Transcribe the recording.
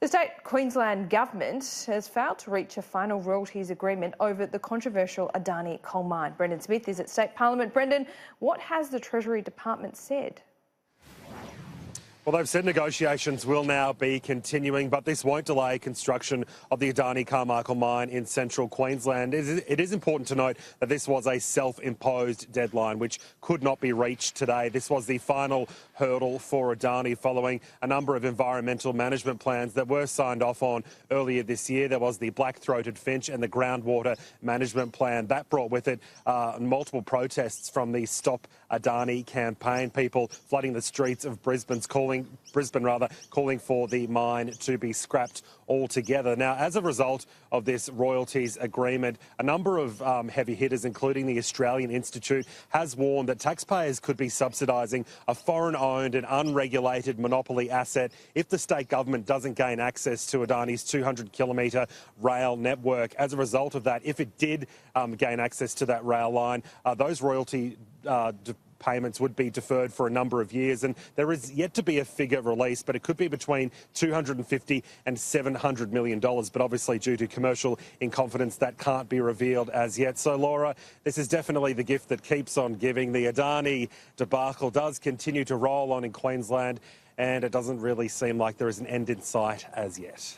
The state Queensland Government has failed to reach a final royalties agreement over the controversial Adani coal mine. Brendan Smith is at State Parliament. Brendan, what has the Treasury Department said? Well, they've said negotiations will now be continuing, but this won't delay construction of the Adani Carmichael mine in Central Queensland. It is important to note that this was a self-imposed deadline which could not be reached today. This was the final hurdle for Adani following a number of environmental management plans that were signed off on earlier this year. There was the black-throated finch and the groundwater management plan. That brought with it multiple protests from the Stop Adani campaign, people flooding the streets of Brisbane calling for the mine to be scrapped altogether. Now, as a result of this royalties agreement, a number of heavy hitters, including the Australian Institute, has warned that taxpayers could be subsidising a foreign-owned and unregulated monopoly asset if the state government doesn't gain access to Adani's 200-kilometre rail network. As a result of that, if it did gain access to that rail line, those royalty payments would be deferred for a number of years, and there is yet to be a figure released, but it could be between $250 and $700 million. But obviously, due to commercial in confidence, that can't be revealed as yet. So, Laura, this is definitely the gift that keeps on giving. The Adani debacle does continue to roll on in Queensland, and it doesn't really seem like there is an end in sight as yet.